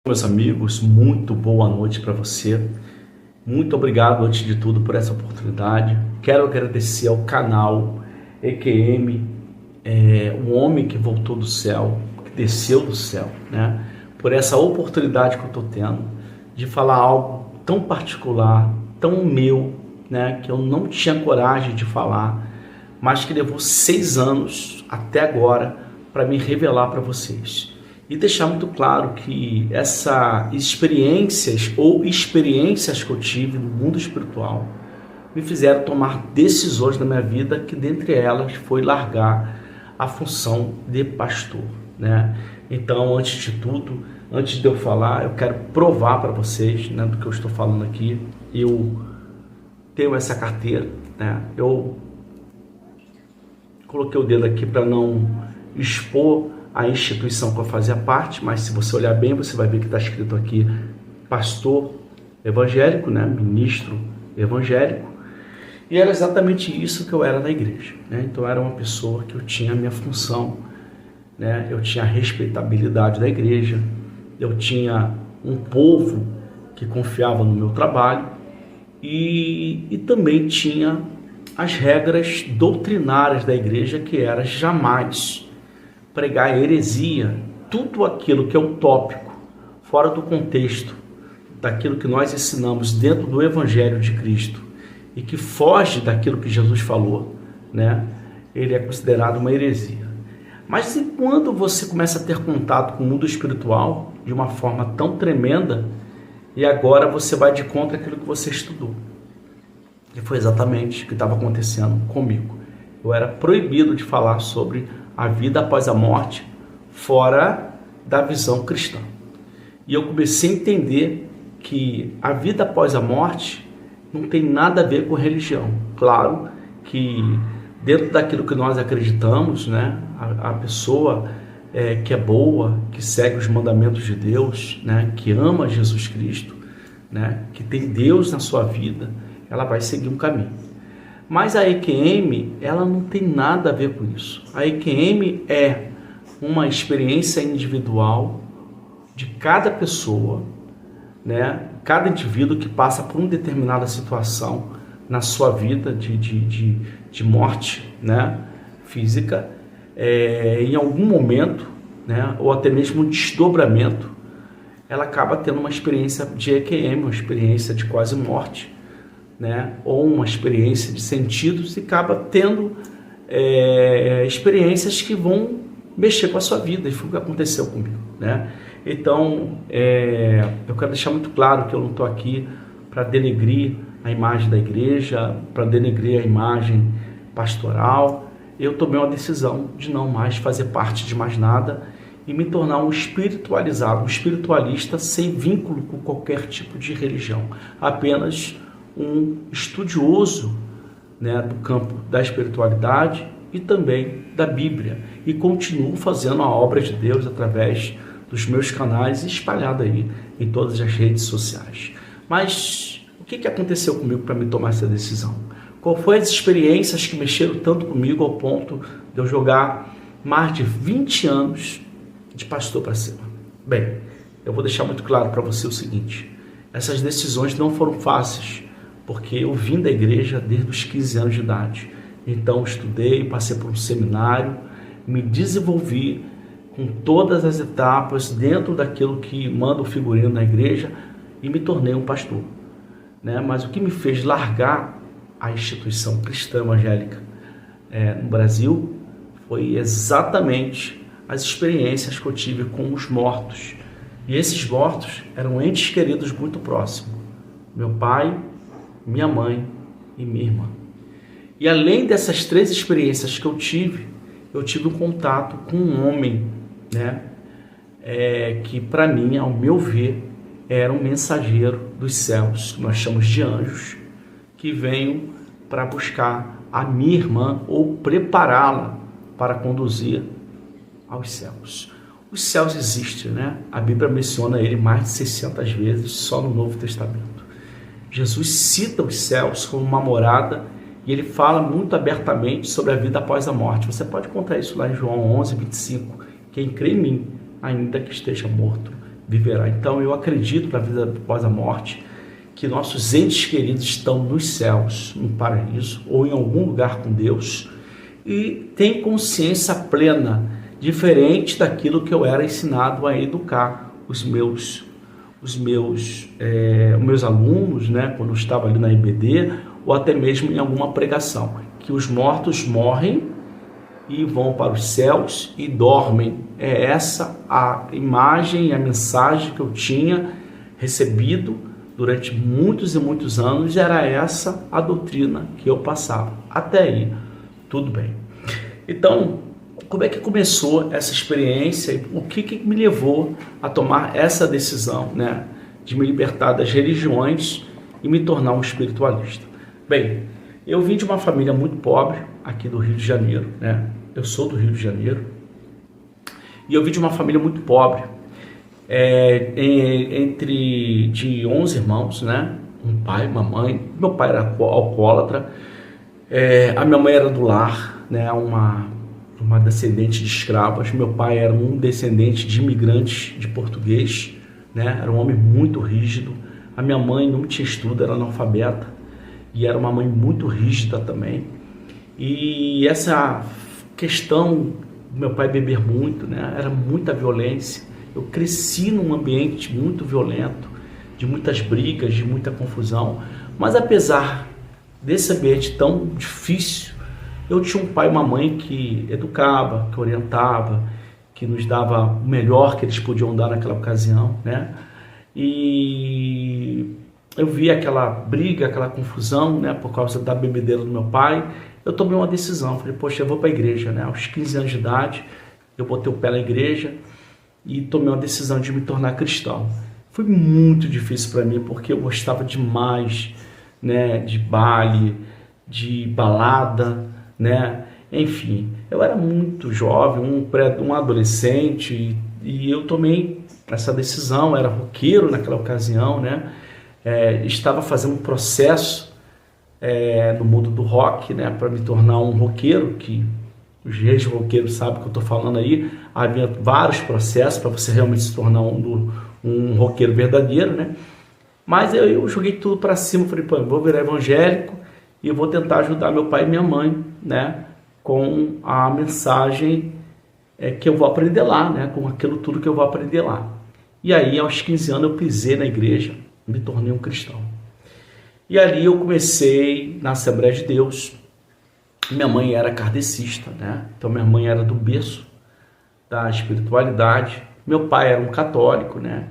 Meus amigos, muito boa noite para você. Muito obrigado, antes de tudo, por essa oportunidade. Quero agradecer ao canal EQM, o homem que voltou do céu, que desceu do céu, né? Por essa oportunidade que eu estou tendo de falar algo tão particular, tão meu, né? Que eu não tinha coragem de falar, mas que levou 6 anos até agora para me revelar para vocês. E deixar muito claro que essas experiências que eu tive no mundo espiritual me fizeram tomar decisões na minha vida, que dentre elas foi largar a função de pastor, né? Então, antes de tudo, antes de eu falar, eu quero provar para vocês, né, do que eu estou falando aqui. Eu tenho essa carteira, né? Eu coloquei o dedo aqui para não expor a instituição que eu fazia parte, mas se você olhar bem, você vai ver que está escrito aqui pastor evangélico, né? Ministro evangélico, e era exatamente isso que eu era na igreja, né? Então eu era uma pessoa que eu tinha a minha função, né? Eu tinha a respeitabilidade da igreja, eu tinha um povo que confiava no meu trabalho e também tinha as regras doutrinárias da igreja, que era jamais pregar heresia, tudo aquilo que é utópico, fora do contexto daquilo que nós ensinamos dentro do Evangelho de Cristo e que foge daquilo que Jesus falou, né? Ele é considerado uma heresia. Mas e quando você começa a ter contato com o mundo espiritual de uma forma tão tremenda e agora você vai de contra aquilo que você estudou? E foi exatamente o que estava acontecendo comigo. Eu era proibido de falar sobre a vida após a morte fora da visão cristã. E eu comecei a entender que a vida após a morte não tem nada a ver com religião. Claro que dentro daquilo que nós acreditamos, né, a pessoa que é boa, que segue os mandamentos de Deus, né, que ama Jesus Cristo, né, que tem Deus na sua vida, ela vai seguir um caminho. Mas a EQM, ela não tem nada a ver com isso. A EQM é uma experiência individual de cada pessoa, né? Cada indivíduo que passa por uma determinada situação na sua vida de morte, né? Física, em algum momento, né? Ou até mesmo um desdobramento, ela acaba tendo uma experiência de EQM, uma experiência de quase morte, né? Ou uma experiência de sentidos, e acaba tendo experiências que vão mexer com a sua vida, e foi o que aconteceu comigo, né? Então, eu quero deixar muito claro que eu não estou aqui para denegrir a imagem da igreja, para denegrir a imagem pastoral. Eu tomei uma decisão de não mais fazer parte de mais nada e me tornar um espiritualizado, um espiritualista sem vínculo com qualquer tipo de religião, apenas um estudioso, né, do campo da espiritualidade e também da Bíblia, e continuo fazendo a obra de Deus através dos meus canais, espalhado aí em todas as redes sociais. Mas o que aconteceu comigo para me tomar essa decisão? Qual foi as experiências que mexeram tanto comigo ao ponto de eu jogar mais de 20 anos de pastor para cima? Bem, eu vou deixar muito claro para você o seguinte: essas decisões não foram fáceis, porque eu vim da igreja desde os 15 anos de idade. Então estudei, passei por um seminário, me desenvolvi com todas as etapas dentro daquilo que manda o figurino na igreja e me tornei um pastor, né? Mas o que me fez largar a instituição cristã evangélica no Brasil foi exatamente as experiências que eu tive com os mortos. E esses mortos eram entes queridos muito próximos: meu pai, minha mãe e minha irmã. E além dessas 3 experiências que eu tive um contato com um homem, né, que para mim, ao meu ver, era um mensageiro dos céus, que nós chamamos de anjos, que veio para buscar a minha irmã ou prepará-la para conduzir aos céus. Os céus existem, né? A Bíblia menciona ele mais de 600 vezes só no Novo Testamento. Jesus cita os céus como uma morada e ele fala muito abertamente sobre a vida após a morte. Você pode encontrar isso lá em João 11, 25. Quem crê em mim, ainda que esteja morto, viverá. Então eu acredito na vida após a morte, que nossos entes queridos estão nos céus, no paraíso, ou em algum lugar com Deus, e tem consciência plena, diferente daquilo que eu era ensinado a educar os meus alunos, né, quando eu estava ali na IBD, ou até mesmo em alguma pregação, que os mortos morrem e vão para os céus e dormem. É essa a imagem e a mensagem que eu tinha recebido durante muitos e muitos anos, era essa a doutrina que eu passava. Até aí, tudo bem. Então, como é que começou essa experiência e o que me levou a tomar essa decisão, né, de me libertar das religiões e me tornar um espiritualista? Bem, eu vim de uma família muito pobre aqui do Rio de Janeiro, né? Eu sou do Rio de Janeiro e eu vim de uma família muito pobre, de 11 irmãos, né? Um pai, uma mãe. Meu pai era alcoólatra, a minha mãe era do lar, né? Uma descendente de escravas. Meu pai era um descendente de imigrantes de português, né? Era um homem muito rígido. A minha mãe não tinha estudo, era analfabeta e era uma mãe muito rígida também. E essa questão do meu pai beber muito, né? Era muita violência. Eu cresci num ambiente muito violento, de muitas brigas, de muita confusão. Mas apesar desse ambiente tão difícil, eu tinha um pai e uma mãe que educava, que orientava, que nos dava o melhor que eles podiam dar naquela ocasião, né? E eu vi aquela briga, aquela confusão, né, por causa da bebedeira do meu pai. Eu tomei uma decisão, falei, poxa, eu vou para a igreja, né? Aos 15 anos de idade, eu botei o pé na igreja e tomei uma decisão de me tornar cristão. Foi muito difícil para mim, porque eu gostava demais, né, de baile, de balada, né? Enfim, eu era muito jovem, um adolescente, e eu tomei essa decisão. Era roqueiro naquela ocasião, né? Estava fazendo um processo no mundo do rock, né, para me tornar um roqueiro, que os reis roqueiros sabem o que eu estou falando aí. Havia vários processos para você realmente se tornar um roqueiro verdadeiro, né? Mas eu joguei tudo para cima, falei, pô, eu vou virar evangélico e eu vou tentar ajudar meu pai e minha mãe, né, com a mensagem que eu vou aprender lá, né, com aquilo tudo que eu vou aprender lá. E aí, aos 15 anos, eu pisei na igreja, me tornei um cristão. E ali eu comecei na Assembleia de Deus. Minha mãe era kardecista, né? Então minha mãe era do berço da espiritualidade. Meu pai era um católico, né?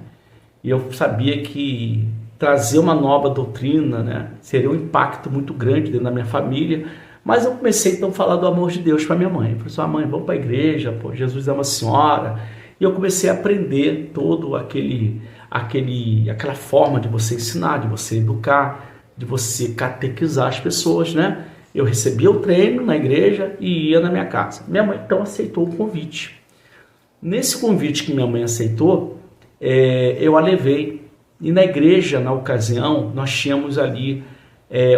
E eu sabia que trazer uma nova doutrina, né, seria um impacto muito grande dentro da minha família. Mas eu comecei então a falar do amor de Deus para minha mãe. Eu falei assim, mãe, vamos para a igreja, pô, Jesus é uma senhora. E eu comecei a aprender todo aquela forma de você ensinar, de você educar, de você catequizar as pessoas, né? Eu recebia o treino na igreja e ia na minha casa. Minha mãe então aceitou o convite. Nesse convite que minha mãe aceitou, eu a levei. E na igreja, na ocasião, nós tínhamos ali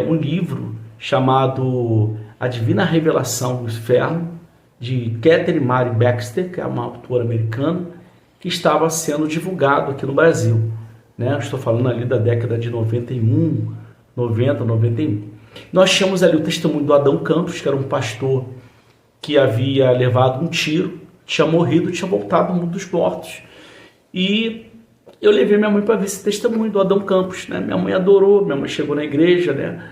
um livro chamado A Divina Revelação do Inferno, de Catherine Mary Baxter, que é uma autora americana, que estava sendo divulgado aqui no Brasil, né? Eu estou falando ali da década de 91, 90, 91. Nós tínhamos ali o testemunho do Adão Campos, que era um pastor que havia levado um tiro, tinha morrido, tinha voltado do mundo dos mortos. E eu levei minha mãe para ver esse testemunho do Adão Campos, né? Minha mãe adorou, minha mãe chegou na igreja, né?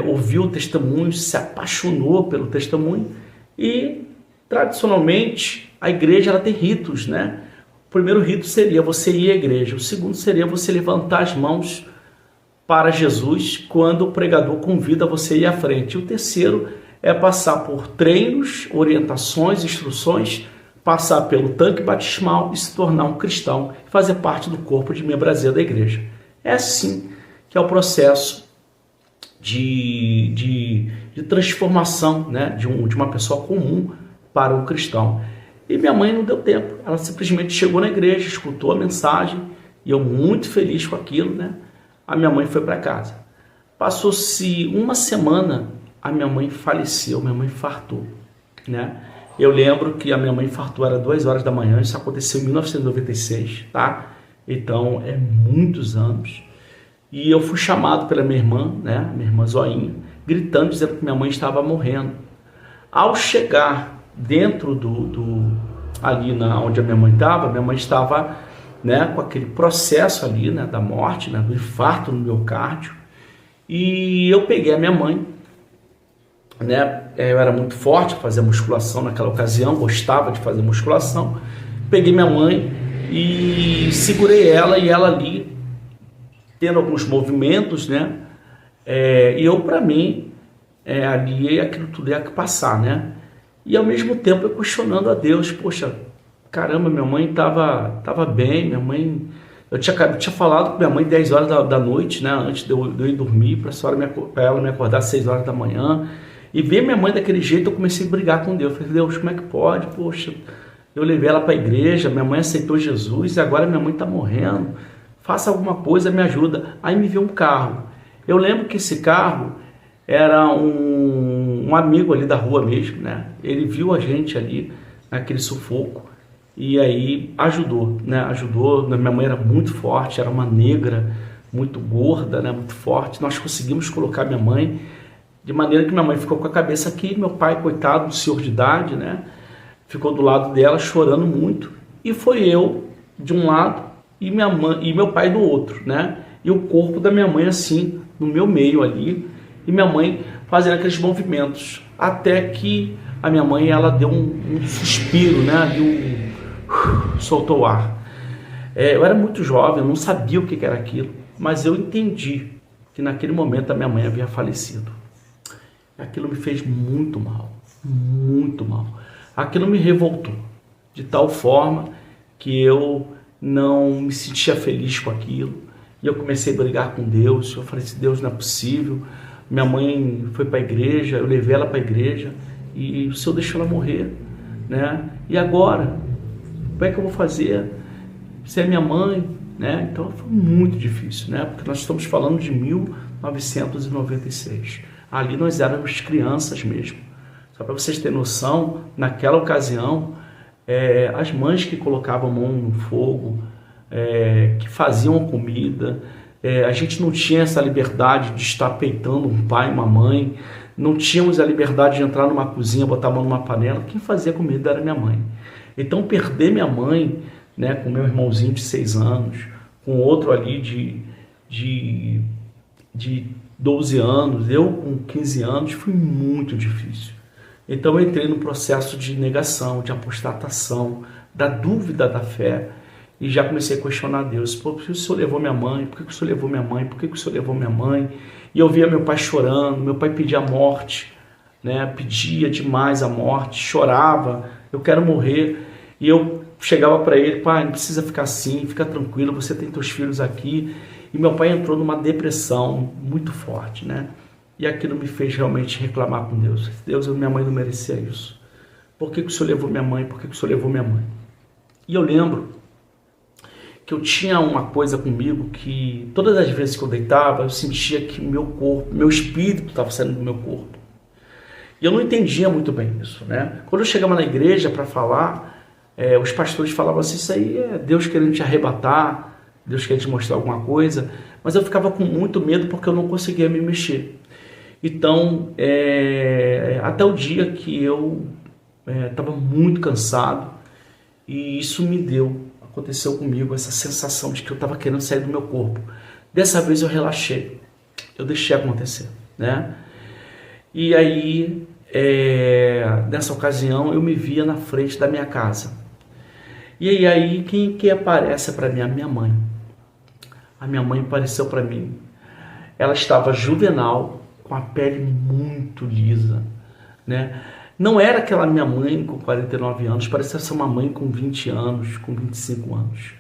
Ouviu o testemunho, se apaixonou pelo testemunho. E tradicionalmente a igreja ela tem ritos, né? O primeiro rito seria você ir à igreja, o segundo seria você levantar as mãos para Jesus quando o pregador convida você a ir à frente. E o terceiro é passar por treinos, orientações, instruções, passar pelo tanque batismal e se tornar um cristão, fazer parte do corpo de membresia da igreja. É assim que é o processo de transformação, né, de uma pessoa comum para um cristão. E minha mãe não deu tempo, ela simplesmente chegou na igreja, escutou a mensagem, e eu muito feliz com aquilo, né? A minha mãe foi para casa. Passou-se uma semana, a minha mãe faleceu, minha mãe infartou, né? Eu lembro que a minha mãe infartou, era 2 horas da manhã, isso aconteceu em 1996, tá? Então, é muitos anos. E eu fui chamado pela minha irmã, né, minha irmã Zoinha, gritando, dizendo que minha mãe estava morrendo. Ao chegar dentro ali onde a minha mãe estava, né, com aquele processo ali, né, da morte, né, do infarto no miocárdio. E eu peguei a minha mãe, né, eu era muito forte para fazer musculação naquela ocasião, gostava de fazer musculação. Peguei minha mãe e segurei ela, e ela ali, tendo alguns movimentos, né, e eu, para mim, ali aquilo tudo ia passar, né, e ao mesmo tempo eu questionando a Deus, poxa, caramba, minha mãe tava bem, minha mãe, eu tinha falado com minha mãe 10 horas da noite, né, antes de eu ir dormir, para ela me acordar às 6 horas da manhã, e ver minha mãe daquele jeito, eu comecei a brigar com Deus. Eu falei, Deus, como é que pode? Poxa, eu levei ela para a igreja, minha mãe aceitou Jesus, e agora minha mãe está morrendo, faça alguma coisa, me ajuda. Aí me veio um carro. Eu lembro que esse carro era um amigo ali da rua mesmo, né? Ele viu a gente ali, naquele sufoco, e aí ajudou, né? Ajudou. Minha mãe era muito forte, era uma negra, muito gorda, né? Muito forte. Nós conseguimos colocar minha mãe, de maneira que minha mãe ficou com a cabeça aqui, meu pai, coitado, um senhor de idade, né? Ficou do lado dela chorando muito, e foi eu de um lado e minha mãe e meu pai do outro, né? E o corpo da minha mãe assim no meu meio ali, e minha mãe fazendo aqueles movimentos, até que a minha mãe, ela deu um suspiro, né? Soltou o ar. Eu era muito jovem, eu não sabia o que era aquilo, mas eu entendi que naquele momento a minha mãe havia falecido. Aquilo me fez muito mal, muito mal. Aquilo me revoltou, de tal forma que eu não me sentia feliz com aquilo. E eu comecei a brigar com Deus. Eu falei assim, Deus, não é possível. Minha mãe foi para a igreja, eu levei ela para a igreja, e o Senhor deixou ela morrer, né? E agora? Como é que eu vou fazer? Você é minha mãe, né? Então foi muito difícil, né? Porque nós estamos falando de 1996. Ali nós éramos crianças mesmo. Só para vocês terem noção, naquela ocasião, as mães que colocavam a mão no fogo, que faziam a comida, a gente não tinha essa liberdade de estar peitando um pai e uma mãe, não tínhamos a liberdade de entrar numa cozinha, botar a mão numa panela. Quem fazia comida era minha mãe. Então perder minha mãe, né, com meu irmãozinho de 6 anos, com outro ali de 12 anos, eu com 15 anos, foi muito difícil. Então eu entrei no processo de negação, de apostatação, da dúvida da fé, e já comecei a questionar Deus. Por que o Senhor levou minha mãe? Por que o Senhor levou minha mãe? Por que o Senhor levou minha mãe? E eu via meu pai chorando, meu pai pedia a morte, né? Pedia demais a morte, chorava, eu quero morrer. E eu chegava para ele, pai, não precisa ficar assim, fica tranquilo, você tem teus filhos aqui. E meu pai entrou numa depressão muito forte, né? E aquilo me fez realmente reclamar com Deus. Deus, minha mãe não merecia isso. Por que o Senhor levou minha mãe? Por que o Senhor levou minha mãe? E eu lembro que eu tinha uma coisa comigo que todas as vezes que eu deitava, eu sentia que meu corpo, meu espírito estava saindo do meu corpo. E eu não entendia muito bem isso, né? Quando eu chegava na igreja para falar, os pastores falavam assim, isso aí é Deus querendo te arrebatar, Deus quer te mostrar alguma coisa, mas eu ficava com muito medo porque eu não conseguia me mexer. Então, até o dia que eu estava muito cansado, e isso aconteceu comigo, essa sensação de que eu estava querendo sair do meu corpo. Dessa vez eu relaxei, eu deixei acontecer, né? E aí, nessa ocasião, eu me via na frente da minha casa. E aí quem que aparece para mim? A minha mãe. A minha mãe apareceu para mim. Ela estava juvenal, com a pele muito lisa, né? Não era aquela minha mãe com 49 anos, parecia ser uma mãe com 20 anos, com 25 anos.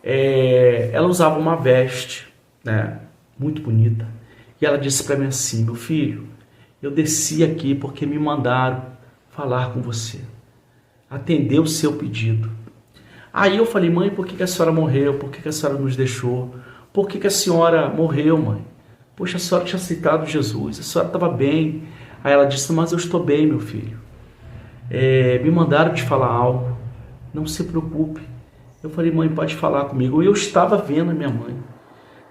Ela usava uma veste, né, muito bonita, e ela disse para mim assim, meu filho, eu desci aqui porque me mandaram falar com você, atender o seu pedido. Aí eu falei, mãe, por que a senhora morreu? Por que a senhora nos deixou? Por que a senhora morreu, mãe? Poxa, a senhora tinha aceitado Jesus, a senhora estava bem. Aí ela disse, mas eu estou bem, meu filho. Me mandaram te falar algo. Não se preocupe. Eu falei, mãe, pode falar comigo. E eu estava vendo a minha mãe,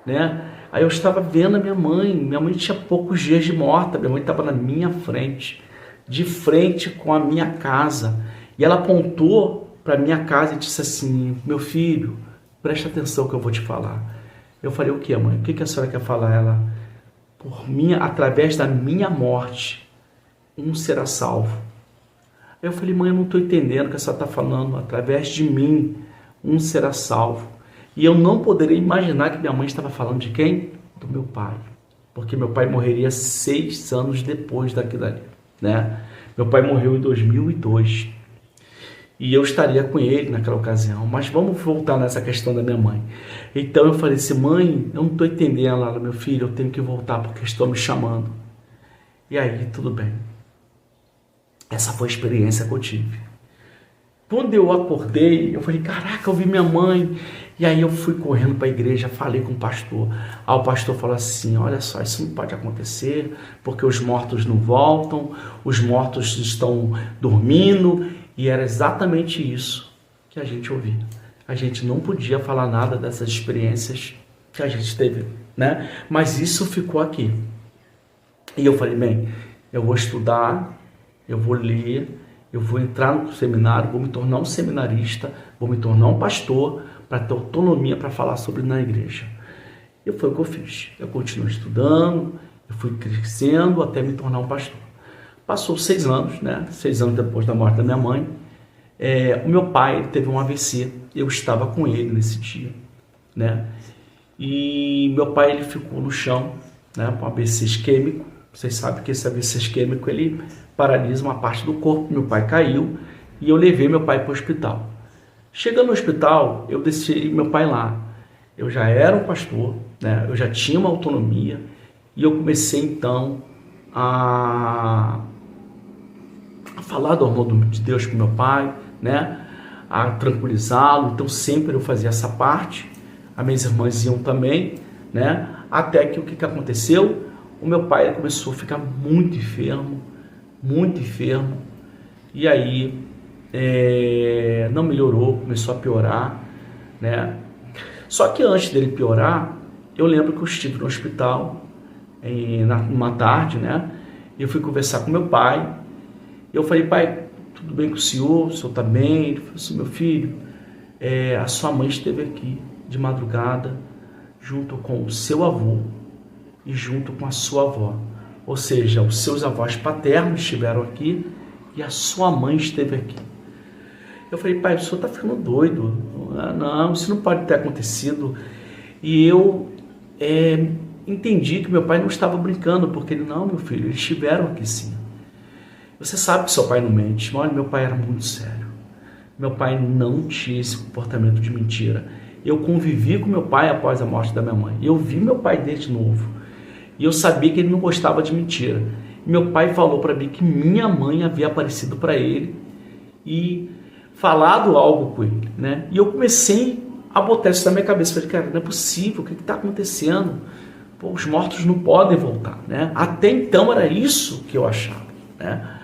né? Aí eu estava vendo a minha mãe tinha poucos dias de morta, minha mãe estava na minha frente, de frente com a minha casa. E ela apontou para a minha casa e disse assim, meu filho, presta atenção que eu vou te falar. Eu falei, o que, mãe? O que a senhora quer falar? Ela, através da minha morte, um será salvo. Aí eu falei, mãe, eu não estou entendendo o que a senhora está falando. Através de mim, um será salvo. E eu não poderia imaginar que minha mãe estava falando de quem? Do meu pai. Porque meu pai morreria 6 anos depois daquilo ali, né? Meu pai morreu em 2002. E eu estaria com ele naquela ocasião. Mas vamos voltar nessa questão da minha mãe. Então eu falei assim, mãe, eu não estou entendendo. Ela, meu filho, eu tenho que voltar porque estão me chamando. E aí, tudo bem. Essa foi a experiência que eu tive. Quando eu acordei, eu falei, caraca, eu vi minha mãe. E aí eu fui correndo para a igreja, falei com o pastor. Aí o pastor falou assim, olha só, isso não pode acontecer, porque os mortos não voltam, os mortos estão dormindo. E era exatamente isso que a gente ouvia. A gente não podia falar nada dessas experiências que a gente teve, né? Mas isso ficou aqui. E eu falei, bem, eu vou estudar, eu vou ler, eu vou entrar no seminário, vou me tornar um seminarista, vou me tornar um pastor para ter autonomia para falar sobre na igreja. E foi o que eu fiz. Eu continuei estudando, eu fui crescendo até me tornar um pastor. Passou 6 anos, né? 6 anos depois da morte da minha mãe, o meu pai teve um AVC. Eu estava com ele nesse dia, né? E meu pai ele ficou no chão, né? Com um AVC isquêmico. Vocês sabem que esse AVC isquêmico ele paralisa uma parte do corpo. Meu pai caiu e eu levei meu pai para o hospital. Chegando no hospital, eu deixei meu pai lá. Eu já era um pastor, né? Eu já tinha uma autonomia e eu comecei então a falar do amor de Deus com meu pai, né? A tranquilizá-lo. Então sempre eu fazia essa parte. As minhas irmãs iam também, né? Até que o que aconteceu? O meu pai começou a ficar muito enfermo, e aí não melhorou, começou a piorar, né? Só que antes dele piorar, eu lembro que eu estive no hospital numa tarde, né? E eu fui conversar com meu pai. Eu falei, pai, tudo bem com o senhor está bem? Ele falou assim, meu filho, a sua mãe esteve aqui de madrugada junto com o seu avô e junto com a sua avó. Ou seja, os seus avós paternos estiveram aqui e a sua mãe esteve aqui. Eu falei, pai, o senhor está ficando doido. Não, isso não pode ter acontecido. E eu entendi que meu pai não estava brincando, porque ele, não, meu filho, eles estiveram aqui sim. Você sabe que seu pai não mente. Olha, meu pai era muito sério. Meu pai não tinha esse comportamento de mentira. Eu convivi com meu pai após a morte da minha mãe. Eu vi meu pai desde novo. E eu sabia que ele não gostava de mentira. Meu pai falou para mim que minha mãe havia aparecido para ele e falado algo com ele, né? E eu comecei a botar isso na minha cabeça. Falei, cara, não é possível, o que está acontecendo? Pô, os mortos não podem voltar, né? Até então era isso que eu achava, né?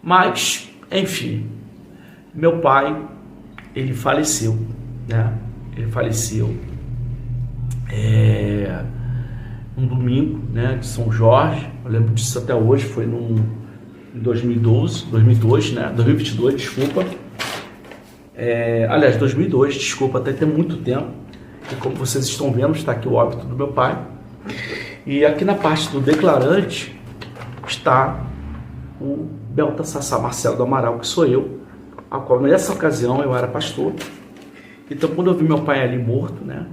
Mas, enfim, meu pai, ele faleceu, né? Ele faleceu um domingo, né, de São Jorge. Eu lembro disso até hoje, foi em 2022, né? 2022, desculpa. Aliás, 2002, desculpa, até tem muito tempo. E como vocês estão vendo, está aqui o óbito do meu pai. E aqui na parte do declarante está o Beltassá Marcelo do Amaral, que sou eu, a qual nessa ocasião eu era pastor. Então quando eu vi meu pai ali morto, né,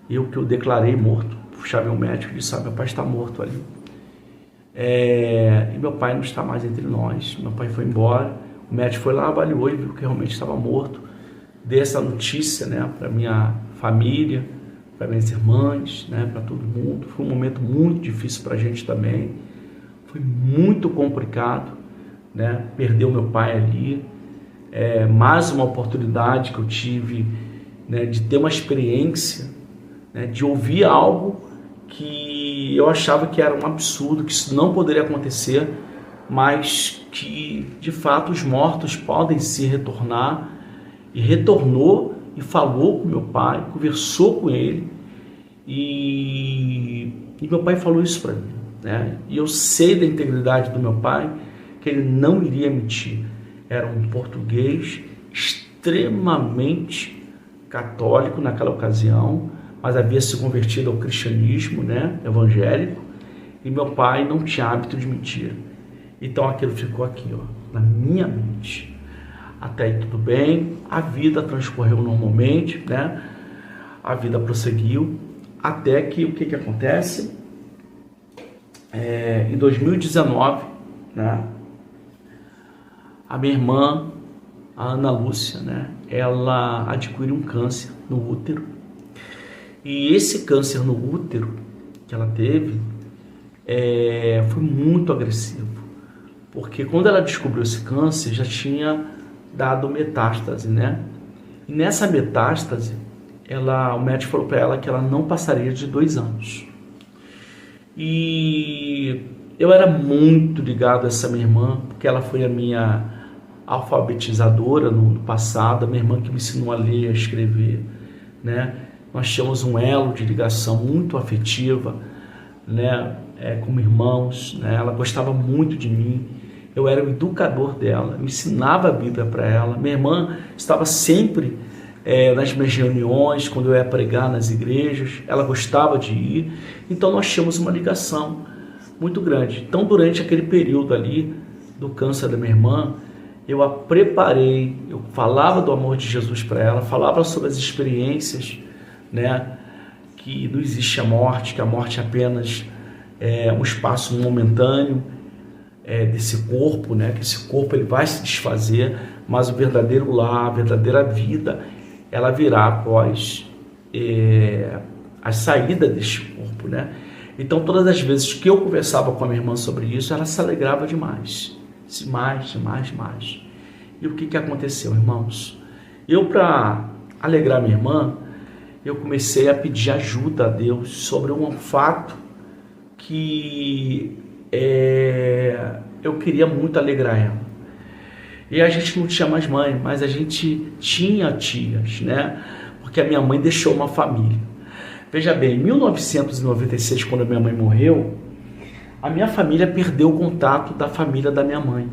eu que o declarei morto, chamei o médico e disse, meu pai está morto ali. E meu pai não está mais entre nós, meu pai foi embora, o médico foi lá, avaliou e viu que realmente estava morto. Dei essa notícia, né, para minha família, para minhas irmãs, né, para todo mundo. Foi um momento muito difícil para a gente também, foi muito complicado, né, perder o meu pai ali. Mais uma oportunidade que eu tive, né, de ter uma experiência, né, de ouvir algo que eu achava que era um absurdo, que isso não poderia acontecer, mas que de fato os mortos podem se retornar, e retornou e falou com meu pai, conversou com ele, e meu pai falou isso para mim, né? E eu sei da integridade do meu pai, que ele não iria mentir. Era um português extremamente católico naquela ocasião, mas havia se convertido ao cristianismo, né, evangélico, e meu pai não tinha hábito de mentir. Então aquilo ficou aqui, ó, na minha mente. Até aí tudo bem, a vida transcorreu normalmente, né? A vida prosseguiu, até que o que acontece? Em 2019, né? A minha irmã, a Ana Lúcia, né? Ela adquire um câncer no útero. E esse câncer no útero que ela teve foi muito agressivo. Porque quando ela descobriu esse câncer, já tinha dado metástase, né? E nessa metástase, o médico falou para ela que ela não passaria de 2 anos. E eu era muito ligado a essa minha irmã, porque ela foi a minha alfabetizadora no passado, a minha irmã que me ensinou a ler, a escrever, né? Nós tínhamos um elo de ligação muito afetiva, né? Como irmãos, né? Ela gostava muito de mim. Eu era o educador dela, eu ensinava a Bíblia para ela. Minha irmã estava sempre nas minhas reuniões, quando eu ia pregar nas igrejas, ela gostava de ir. Então nós tínhamos uma ligação muito grande. Então durante aquele período ali do câncer da minha irmã, eu a preparei, eu falava do amor de Jesus para ela, falava sobre as experiências, né, que não existe a morte, que a morte é apenas um espaço momentâneo, desse corpo, né? Que esse corpo ele vai se desfazer, mas o verdadeiro lar, a verdadeira vida, ela virá após a saída deste corpo, né? Então todas as vezes que eu conversava com a minha irmã sobre isso, ela se alegrava demais, demais. E o que aconteceu, irmãos? Eu, para alegrar minha irmã, eu comecei a pedir ajuda a Deus sobre um fato que eu queria muito alegrar ela. E a gente não tinha mais mãe, mas a gente tinha tias, né? Porque a minha mãe deixou uma família. Veja bem, em 1996, quando a minha mãe morreu, a minha família perdeu o contato da família da minha mãe.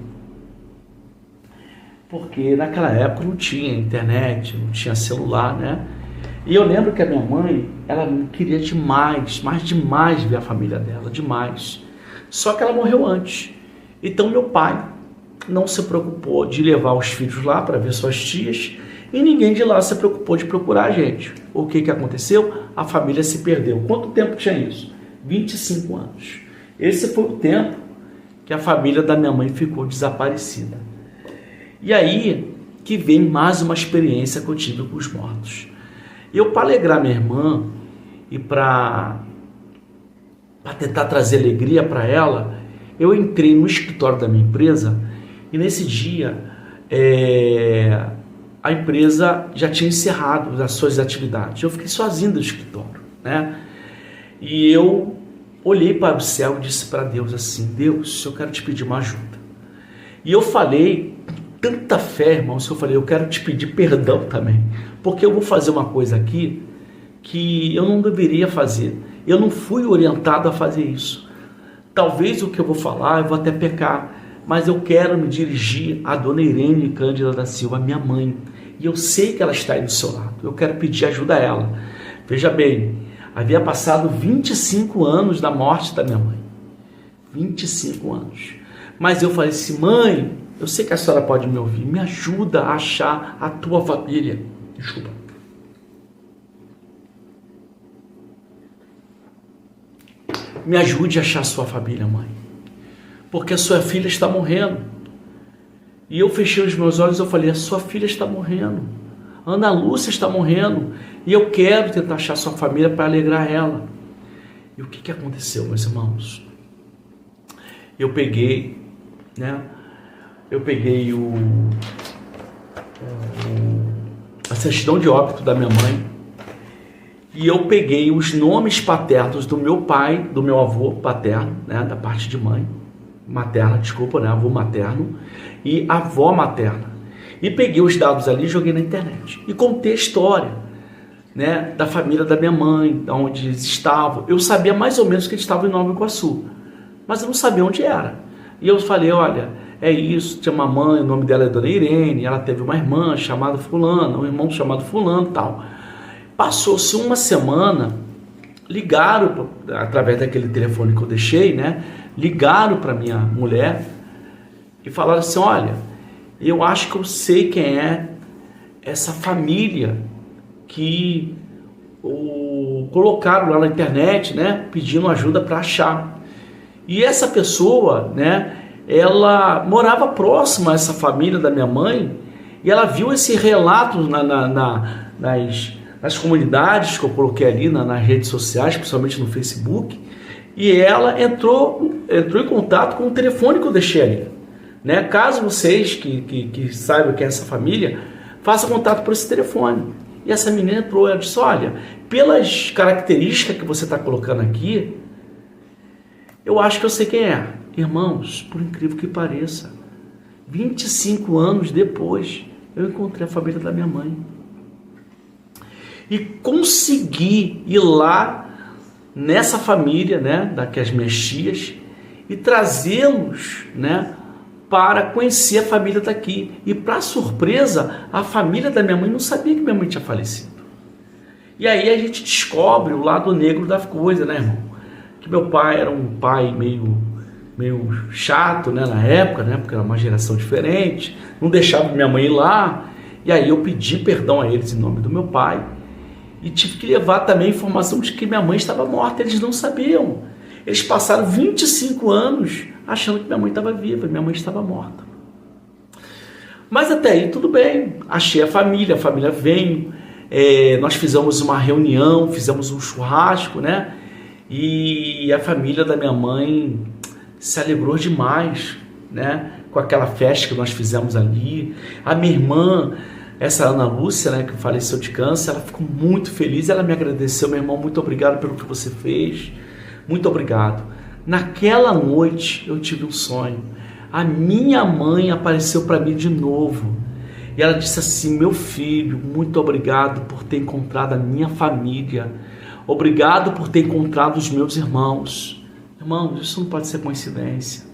Porque naquela época não tinha internet, não tinha celular, né? E eu lembro que a minha mãe, ela queria demais, mas demais ver a família dela, demais. Só que ela morreu antes. Então meu pai não se preocupou de levar os filhos lá para ver suas tias e ninguém de lá se preocupou de procurar a gente. O que aconteceu? A família se perdeu. Quanto tempo tinha isso? 25 anos. Esse foi o tempo que a família da minha mãe ficou desaparecida. E aí que vem mais uma experiência que eu tive com os mortos. Eu, para alegrar minha irmã e para tentar trazer alegria para ela, eu entrei no escritório da minha empresa e nesse dia a empresa já tinha encerrado as suas atividades. Eu fiquei sozinho no escritório, né? E eu olhei para o céu e disse para Deus assim: Deus, eu quero te pedir uma ajuda. E eu falei com tanta fé, irmãos, eu falei: eu quero te pedir perdão também, porque eu vou fazer uma coisa aqui que eu não deveria fazer. Eu não fui orientado a fazer isso. Talvez o que eu vou falar, eu vou até pecar, mas eu quero me dirigir à dona Irene Cândida da Silva, minha mãe, e eu sei que ela está aí do seu lado. Eu quero pedir ajuda a ela. Veja bem, havia passado 25 anos da morte da minha mãe. 25 anos. Mas eu falei assim: mãe, eu sei que a senhora pode me ouvir, me ajuda a achar a tua família. Desculpa. Me ajude a achar a sua família, mãe, porque a sua filha está morrendo. E eu fechei os meus olhos e eu falei: a sua filha está morrendo, Ana Lúcia está morrendo, e eu quero tentar achar a sua família para alegrar ela. E o que aconteceu, meus irmãos? Eu peguei, né? Eu peguei a certidão de óbito da minha mãe, e eu peguei os nomes paternos do meu pai, do meu avô paterno, né, da parte de mãe, materna, desculpa, né, avô materno, e avó materna. E peguei os dados ali e joguei na internet. E contei a história, né, da família da minha mãe, de onde eles estavam. Eu sabia mais ou menos que eles estavam em Nova Iguaçu, mas eu não sabia onde era. E eu falei, olha, é isso, tinha uma mãe, o nome dela é Dona Irene, ela teve uma irmã chamada fulana, um irmão chamado fulano e tal. Passou-se uma semana, ligaram, através daquele telefone que eu deixei, né, ligaram para minha mulher e falaram assim, olha, eu acho que eu sei quem é essa família que colocaram lá na internet, né, pedindo ajuda para achar. E essa pessoa, né, ela morava próxima a essa família da minha mãe e ela viu esse relato nas comunidades que eu coloquei ali nas redes sociais, principalmente no Facebook, e ela entrou em contato com o telefone que eu deixei ali, né? Caso vocês que saibam quem é essa família, façam contato por esse telefone. E essa menina entrou, ela disse, olha, pelas características que você está colocando aqui, eu acho que eu sei quem é. Irmãos, por incrível que pareça, 25 anos depois, eu encontrei a família da minha mãe. E consegui ir lá nessa família, né, das minhas tias, e trazê-los, né, para conhecer a família daqui. E para surpresa, a família da minha mãe não sabia que minha mãe tinha falecido. E aí a gente descobre o lado negro da coisa, né, irmão? Que meu pai era um pai meio chato, né, na época, né, porque era uma geração diferente, não deixava minha mãe ir lá. E aí eu pedi perdão a eles em nome do meu pai. E tive que levar também a informação de que minha mãe estava morta. Eles não sabiam. Eles passaram 25 anos achando que minha mãe estava viva. Minha mãe estava morta. Mas até aí tudo bem. Achei a família veio. Nós fizemos uma reunião, fizemos um churrasco, né? E a família da minha mãe se alegrou demais, né? Com aquela festa que nós fizemos ali. A minha irmã, essa Ana Lúcia, né, que faleceu de câncer, ela ficou muito feliz, ela me agradeceu, meu irmão, muito obrigado pelo que você fez, muito obrigado. Naquela noite eu tive um sonho, a minha mãe apareceu para mim de novo, e ela disse assim, meu filho, muito obrigado por ter encontrado a minha família, obrigado por ter encontrado os meus irmãos. Irmãos, isso não pode ser coincidência.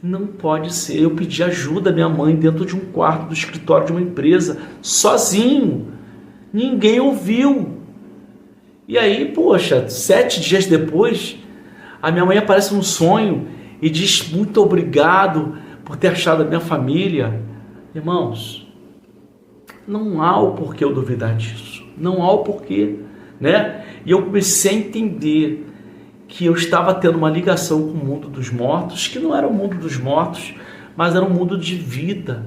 Não pode ser. Eu pedi ajuda à minha mãe dentro de um quarto do escritório de uma empresa, sozinho. Ninguém ouviu. E aí, poxa, 7 dias depois, a minha mãe aparece num sonho e diz muito obrigado por ter achado a minha família. Irmãos, não há o porquê eu duvidar disso. Não há o porquê, né? E eu comecei a entender que eu estava tendo uma ligação com o mundo dos mortos, que não era o mundo dos mortos, mas era um mundo de vida,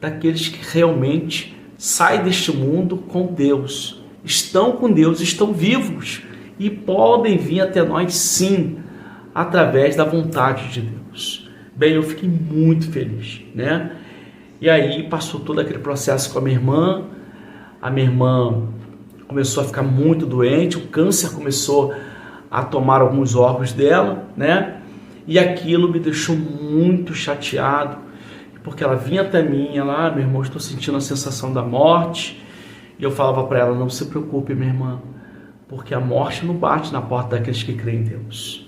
daqueles que realmente saem deste mundo com Deus, estão com Deus, estão vivos e podem vir até nós sim, através da vontade de Deus. Bem, eu fiquei muito feliz, né? E aí passou todo aquele processo com a minha irmã começou a ficar muito doente, o câncer começou a tomar alguns órgãos dela, né? E aquilo me deixou muito chateado, porque ela vinha até mim, ela, meu irmão, estou sentindo a sensação da morte, e eu falava para ela, não se preocupe, minha irmã, porque a morte não bate na porta daqueles que creem em Deus,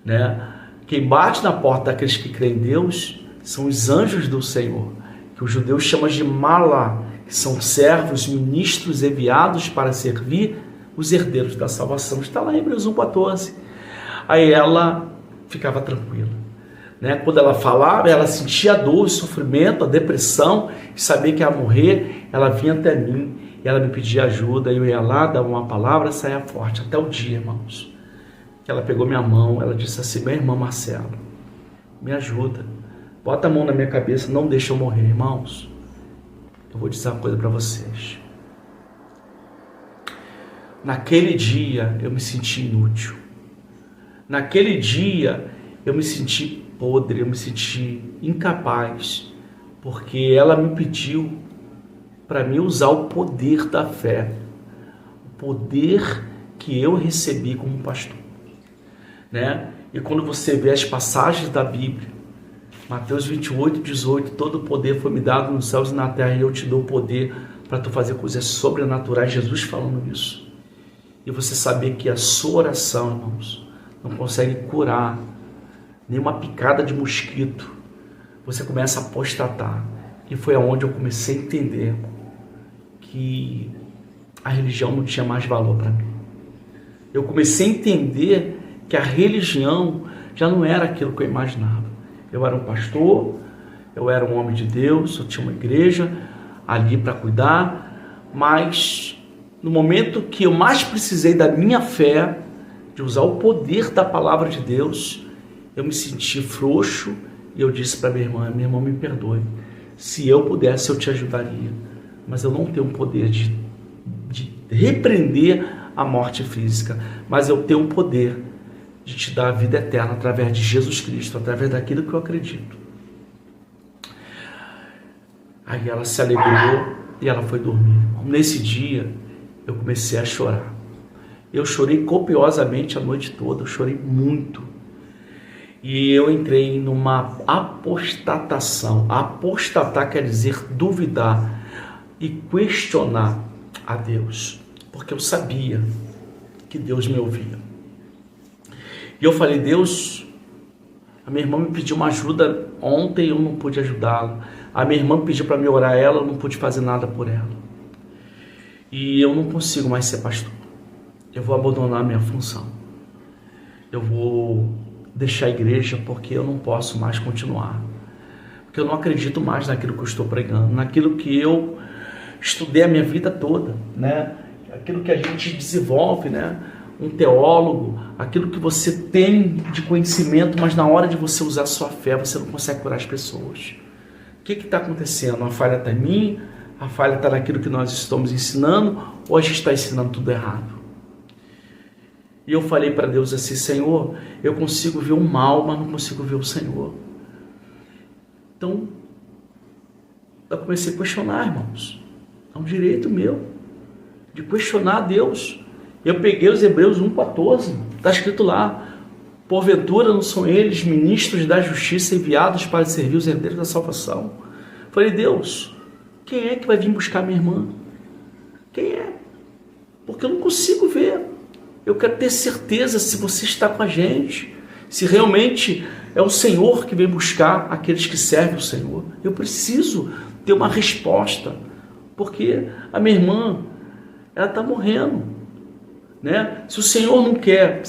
né? Quem bate na porta daqueles que creem em Deus são os anjos do Senhor, que os judeus chamam de Malá, que são servos, ministros enviados para servir os herdeiros da salvação. Está lá em Hebreus 1,14. Aí ela ficava tranquila, né? Quando ela falava, ela sentia a dor, o sofrimento, a depressão, e sabia que ia morrer, ela vinha até mim, e ela me pedia ajuda, eu ia lá, dava uma palavra, saia forte, até o dia, irmãos, que ela pegou minha mão, ela disse assim, minha irmã Marcela, me ajuda, bota a mão na minha cabeça, não deixa eu morrer, irmãos. Eu vou dizer uma coisa para vocês. Naquele dia eu me senti inútil. Naquele dia eu me senti podre, eu me senti incapaz, porque ela me pediu para mim usar o poder da fé, o poder que eu recebi como pastor, né? E quando você vê as passagens da Bíblia Mateus 28, 18, todo o poder foi me dado nos céus e na terra, e eu te dou o poder para tu fazer coisas sobrenaturais. Jesus falando isso. E você saber que a sua oração, irmãos, não consegue curar nenhuma picada de mosquito. Você começa a apostatar. E foi aonde eu comecei a entender que a religião não tinha mais valor para mim. Eu comecei a entender que a religião já não era aquilo que eu imaginava. Eu era um pastor, eu era um homem de Deus, eu tinha uma igreja ali para cuidar, mas no momento que eu mais precisei da minha fé, de usar o poder da palavra de Deus, eu me senti frouxo e eu disse para minha irmã, me perdoe, se eu pudesse eu te ajudaria, mas eu não tenho o poder de repreender a morte física, mas eu tenho o poder de te dar a vida eterna através de Jesus Cristo, através daquilo que eu acredito. Aí ela se alegrou e ela foi dormir. Nesse dia eu comecei a chorar. Eu chorei copiosamente a noite toda, eu chorei muito. E eu entrei numa apostatação. Apostatar quer dizer duvidar e questionar a Deus, porque eu sabia que Deus me ouvia. E eu falei, Deus, a minha irmã me pediu uma ajuda ontem, eu não pude ajudá-la. A minha irmã pediu para me orar ela, eu não pude fazer nada por ela. E eu não consigo mais ser pastor. Eu vou abandonar a minha função. Eu vou deixar a igreja porque eu não posso mais continuar. Porque eu não acredito mais naquilo que eu estou pregando, naquilo que eu estudei a minha vida toda, né? Aquilo que a gente desenvolve, né? Um teólogo, aquilo que você tem de conhecimento, mas na hora de você usar a sua fé, você não consegue curar as pessoas. O que está acontecendo? A falha está em mim? A falha está naquilo que nós estamos ensinando? Ou a gente está ensinando tudo errado? E eu falei para Deus assim, Senhor, eu consigo ver o mal, mas não consigo ver o Senhor. Então, eu comecei a questionar, irmãos. É um direito meu de questionar a Deus. Eu peguei os Hebreus 1,14, está escrito lá, porventura não são eles ministros da justiça enviados para servir os herdeiros da salvação? Falei, Deus, quem é que vai vir buscar minha irmã? Quem é? Porque eu não consigo ver. Eu quero ter certeza se você está com a gente, se realmente é o Senhor que vem buscar aqueles que servem o Senhor. Eu preciso ter uma resposta, porque a minha irmã, ela está morrendo. Né? Se o Senhor não quer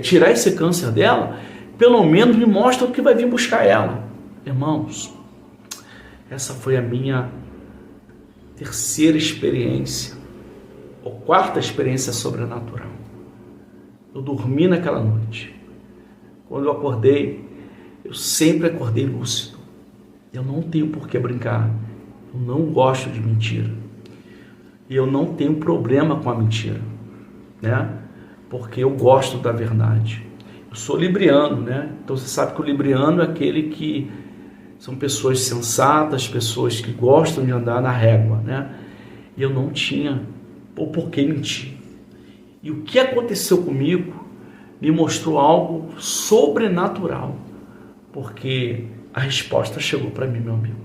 tirar esse câncer dela, pelo menos me mostra o que vai vir buscar ela. Irmãos, essa foi a minha terceira experiência, ou quarta experiência sobrenatural. Eu dormi naquela noite. Quando eu acordei, eu sempre acordei lúcido. Eu não tenho por que brincar. Eu não gosto de mentira. E eu não tenho problema com a mentira, né? Porque eu gosto da verdade. Eu sou libriano, né? Então você sabe que o libriano é aquele que são pessoas sensatas, pessoas que gostam de andar na régua, né? E eu não tinha por que mentir. E o que aconteceu comigo me mostrou algo sobrenatural, porque a resposta chegou para mim, meu amigo.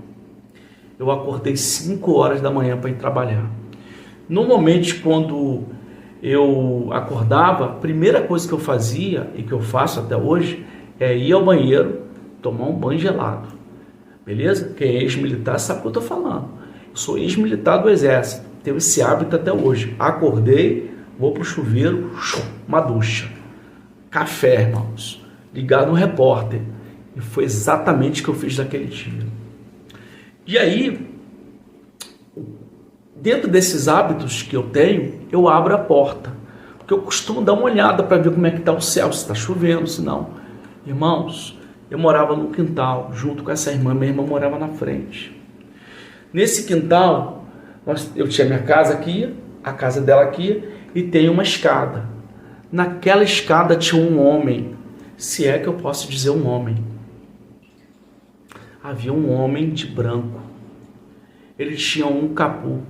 Eu acordei 5 horas da manhã para ir trabalhar. Normalmente, quando eu acordava, a primeira coisa que eu fazia, e que eu faço até hoje, é ir ao banheiro, tomar um banho gelado. Beleza? Quem é ex-militar sabe o que eu estou falando. Eu sou ex-militar do Exército, tenho esse hábito até hoje. Acordei, vou para o chuveiro, uma ducha. Café, irmãos. Ligar no repórter. E foi exatamente o que eu fiz naquele dia. E aí, dentro desses hábitos que eu tenho, eu abro a porta. Porque eu costumo dar uma olhada para ver como é que está o céu, se está chovendo, se não. Irmãos, eu morava no quintal, junto com essa irmã. Minha irmã morava na frente. Nesse quintal, eu tinha minha casa aqui, a casa dela aqui, e tem uma escada. Naquela escada tinha um homem, se é que eu posso dizer um homem. Havia um homem de branco. Ele tinha um capuz,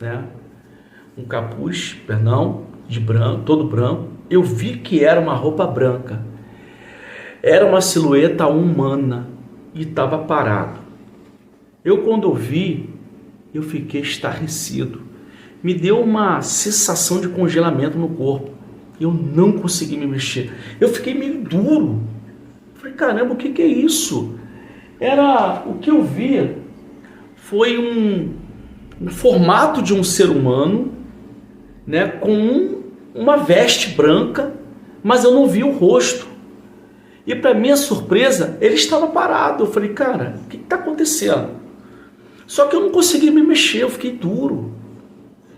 né? Um capuz, perdão, de branco, todo branco. Eu vi que era uma roupa branca. Era uma silhueta humana e estava parado. Eu, quando vi, eu fiquei estarrecido. Me deu uma sensação de congelamento no corpo. Eu não consegui me mexer. Eu fiquei meio duro. Falei, caramba, o que é isso? O que eu vi foi um formato de um ser humano, né, com uma veste branca, mas eu não vi o rosto. E para minha surpresa, ele estava parado. Eu falei, cara, o que está acontecendo? Só que eu não consegui me mexer, eu fiquei duro.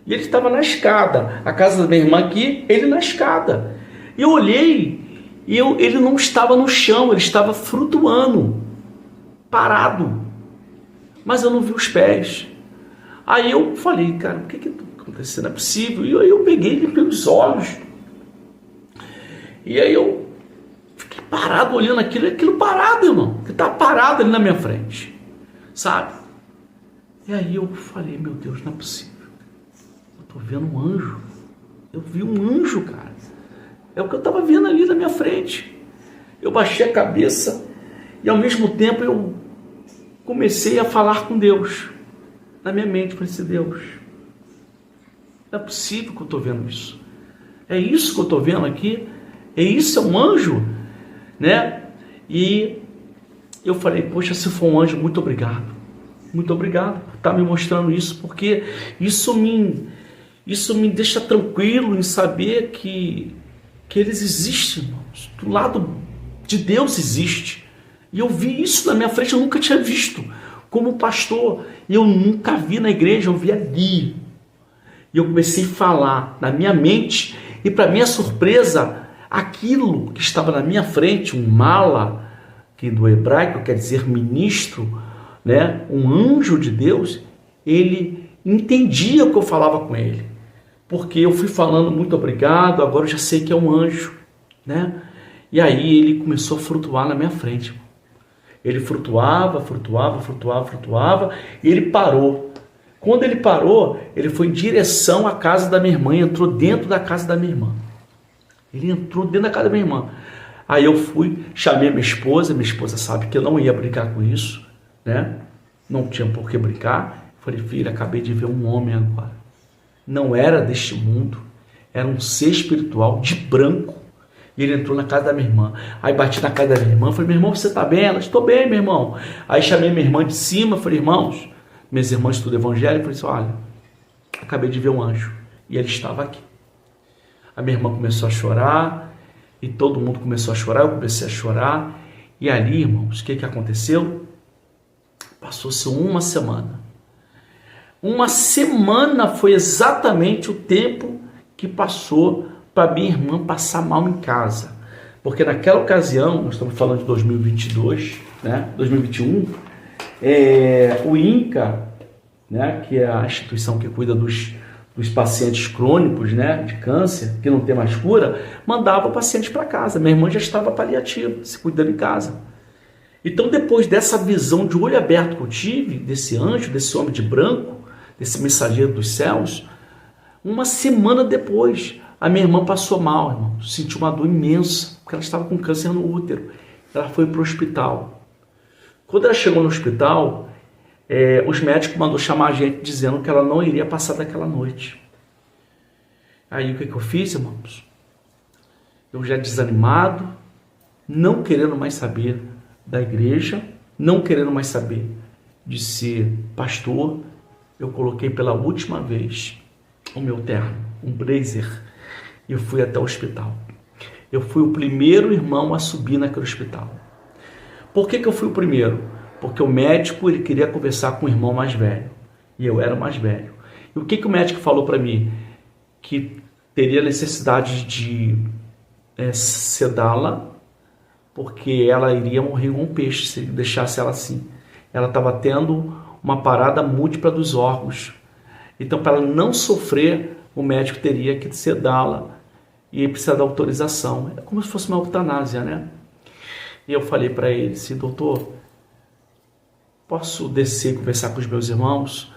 E ele estava na escada. A casa da minha irmã aqui, ele na escada. E eu olhei e ele não estava no chão, ele estava flutuando, parado. Mas eu não vi os pés. Aí eu falei, cara, o que está acontecendo? Não é possível. E aí eu peguei ele pelos olhos. E aí eu fiquei parado olhando aquilo parado, irmão. Que estava parado ali na minha frente. Sabe? E aí eu falei, meu Deus, não é possível. Eu estou vendo um anjo. Eu vi um anjo, cara. É o que eu estava vendo ali na minha frente. Eu baixei a cabeça e ao mesmo tempo eu comecei a falar com Deus. Na minha mente, eu falei assim, Deus, não é possível que eu estou vendo isso. É isso que eu estou vendo aqui? É isso, é um anjo? Né? E eu falei, poxa, se for um anjo, muito obrigado. Muito obrigado por estar me mostrando isso, porque isso me deixa tranquilo em saber que eles existem, irmãos. Do lado de Deus existe. E eu vi isso na minha frente, eu nunca tinha visto. Como pastor, e eu nunca vi na igreja, eu vi ali. E eu comecei a falar na minha mente, e para minha surpresa, aquilo que estava na minha frente, um mala, que do hebraico quer dizer ministro, né? Um anjo de Deus, ele entendia o que eu falava com ele. Porque eu fui falando muito obrigado, agora eu já sei que é um anjo, né? E aí ele começou a flutuar na minha frente. Ele flutuava, e ele parou. Quando ele parou, ele foi em direção à casa da minha irmã, entrou dentro da casa da minha irmã. Ele entrou dentro da casa da minha irmã. Aí eu fui, chamei a minha esposa sabe que eu não ia brincar com isso, né? Não tinha por que brincar. Falei, filha, acabei de ver um homem agora. Não era deste mundo, era um ser espiritual de branco. E ele entrou na casa da minha irmã. Aí bati na casa da minha irmã, falei, meu irmão, você está bem? Ela, estou bem, meu irmão. Aí chamei minha irmã de cima, falei, irmãos, minhas irmãs estudam evangelho, falei assim, olha, acabei de ver um anjo. E ele estava aqui. A minha irmã começou a chorar, e todo mundo começou a chorar, eu comecei a chorar. E ali, irmãos, o que aconteceu? Passou-se uma semana. Uma semana foi exatamente o tempo que passou para minha irmã passar mal em casa. Porque naquela ocasião, nós estamos falando de 2022, né? 2021, o INCA, né? Que é a instituição que cuida dos pacientes crônicos, né? De câncer, que não tem mais cura, mandava o paciente para casa. Minha irmã já estava paliativa, se cuidando em casa. Então, depois dessa visão de olho aberto que eu tive, desse anjo, desse homem de branco, desse mensageiro dos céus, uma semana depois, a minha irmã passou mal, irmão, sentiu uma dor imensa, porque ela estava com câncer no útero. Ela foi para o hospital. Quando ela chegou no hospital, os médicos mandaram chamar a gente dizendo que ela não iria passar daquela noite. Aí o que eu fiz, irmãos? Eu já desanimado, não querendo mais saber da igreja, não querendo mais saber de ser pastor, eu coloquei pela última vez o meu terno, um blazer, e eu fui até o hospital. Eu fui o primeiro irmão a subir naquele hospital. Por que eu fui o primeiro? Porque o médico ele queria conversar com o irmão mais velho, e eu era o mais velho. E o que o médico falou para mim? Que teria necessidade de sedá-la, porque ela iria morrer com um peixe se deixasse ela assim. Ela estava tendo uma parada múltipla dos órgãos. Então, para ela não sofrer, o médico teria que sedá-la e precisa da autorização. É como se fosse uma eutanásia, né? E eu falei para ele assim, doutor, posso descer e conversar com os meus irmãos?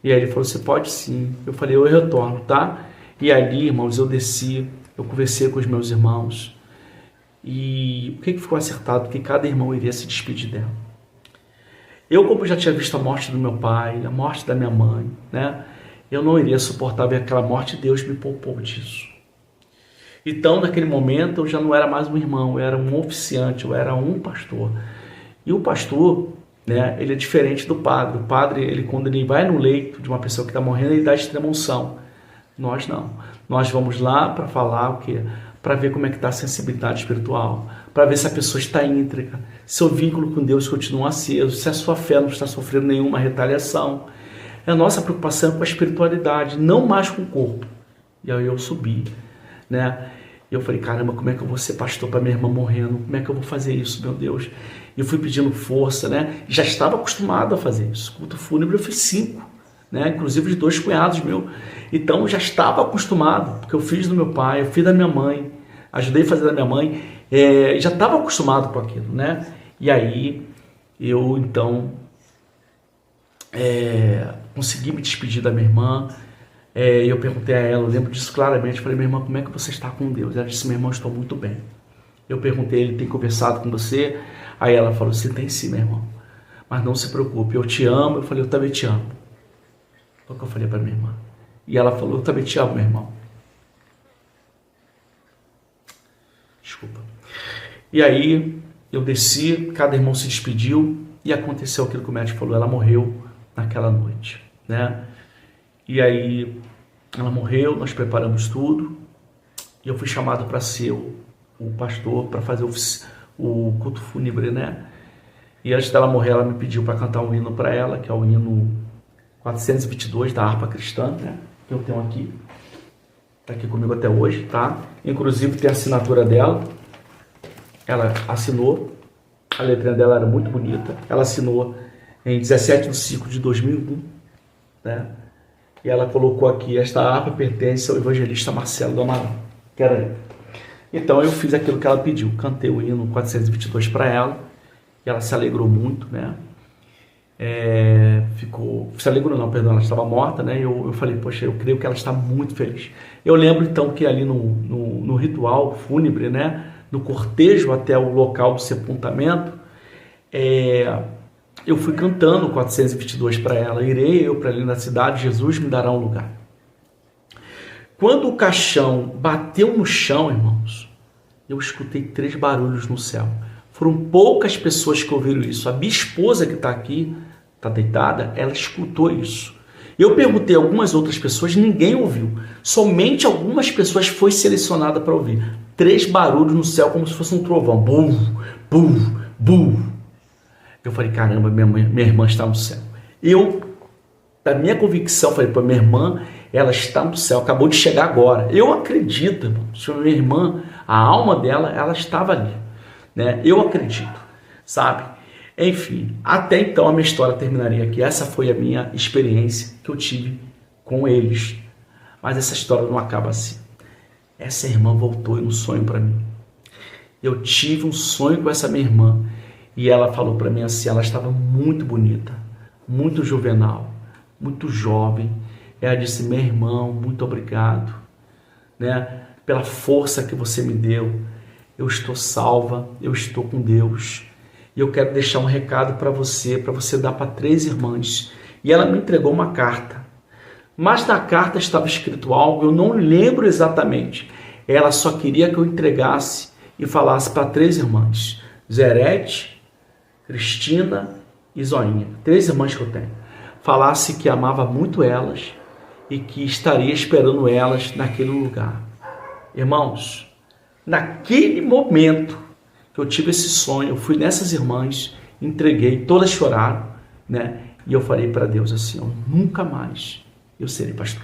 E aí ele falou, você pode sim. Eu falei, eu retorno, tá? E ali, irmãos, eu desci, eu conversei com os meus irmãos. E o que ficou acertado? Que cada irmão iria se despedir dela. Eu, como já tinha visto a morte do meu pai, a morte da minha mãe, né? Eu não iria suportar ver aquela morte, Deus me poupou disso. Então, naquele momento, eu já não era mais um irmão, eu era um oficiante, eu era um pastor. E o pastor, né, ele é diferente do padre. O padre, ele, quando ele vai no leito de uma pessoa que está morrendo, ele dá extrema unção. Nós não. Nós vamos lá para falar o quê? Para ver como é que está a sensibilidade espiritual, para ver se a pessoa está íntegra, se o vínculo com Deus continua aceso, se a sua fé não está sofrendo nenhuma retaliação. A nossa preocupação é com a espiritualidade, não mais com o corpo. E aí eu subi, né? E eu falei, caramba, como é que eu vou ser pastor para minha irmã morrendo? Como é que eu vou fazer isso, meu Deus? E eu fui pedindo força, né? Já estava acostumado a fazer isso. Culto fúnebre eu fiz 5, né? Inclusive de 2 cunhados meus. Então eu já estava acostumado, porque eu fiz do meu pai, eu fiz da minha mãe, ajudei a fazer da minha mãe, já estava acostumado com aquilo, né? E aí eu então consegui me despedir da minha irmã. Eu perguntei a ela, eu lembro disso claramente, falei, minha irmã, como é que você está com Deus? Ela disse, meu irmão, estou muito bem. Eu perguntei, ele tem conversado com você? Aí ela falou, você tem sim, meu irmão, mas não se preocupe, eu te amo. Eu falei, eu também te amo. Foi o que eu falei para minha irmã. E ela falou, eu também te amo, meu irmão. Desculpa. E aí eu desci, cada irmão se despediu e aconteceu aquilo que o médico falou, ela morreu naquela noite, né? E aí ela morreu, nós preparamos tudo e eu fui chamado para ser o pastor, para fazer o culto fúnebre, né? E antes dela morrer, ela me pediu para cantar um hino para ela, que é o hino 422 da harpa cristã, né? Que eu tenho aqui, está aqui comigo até hoje, tá? Inclusive tem a assinatura dela, ela assinou, a letrinha dela era muito bonita, ela assinou em 17/5/2001, né? E ela colocou aqui, esta harpa pertence ao evangelista Marcelo do Amaral, que era ele. Então eu fiz aquilo que ela pediu, cantei o hino 422 para ela, e ela se alegrou muito, né? Se alegrou não, perdão, ela estava morta, né? Eu falei, poxa, eu creio que ela está muito feliz. Eu lembro então que ali no ritual fúnebre, né? No cortejo até o local do sepultamento, eu fui cantando 422 para ela, irei eu para ali na cidade, Jesus me dará um lugar. Quando o caixão bateu no chão, irmãos, eu escutei 3 barulhos no céu. Foram poucas pessoas que ouviram isso. A minha esposa que está aqui, está deitada, ela escutou isso. Eu perguntei a algumas outras pessoas, ninguém ouviu. Somente algumas pessoas foi selecionada para ouvir. 3 barulhos no céu, como se fosse um trovão. Bum, bum, bum. Eu falei, caramba, minha irmã está no céu. Da minha convicção, falei, para minha irmã, ela está no céu, acabou de chegar agora. Eu acredito, minha irmã, a alma dela, ela estava ali, né? Eu acredito, sabe? Enfim, até então a minha história terminaria aqui. Essa foi a minha experiência que eu tive com eles. Mas essa história não acaba assim. Essa irmã voltou em um sonho para mim. Eu tive um sonho com essa minha irmã. E ela falou para mim assim, ela estava muito bonita, muito juvenal, muito jovem. Ela disse, meu irmão, muito obrigado, né, pela força que você me deu. Eu estou salva, eu estou com Deus. E eu quero deixar um recado para você dar para 3 irmãs. E ela me entregou uma carta. Mas na carta estava escrito algo, eu não lembro exatamente. Ela só queria que eu entregasse e falasse para 3 irmãs. Zerete, Cristina e Zoinha, 3 irmãs que eu tenho. Falasse que amava muito elas e que estaria esperando elas naquele lugar. Irmãos, naquele momento que eu tive esse sonho, eu fui nessas irmãs, entreguei, todas choraram, né? E eu falei para Deus assim, nunca mais eu serei pastor.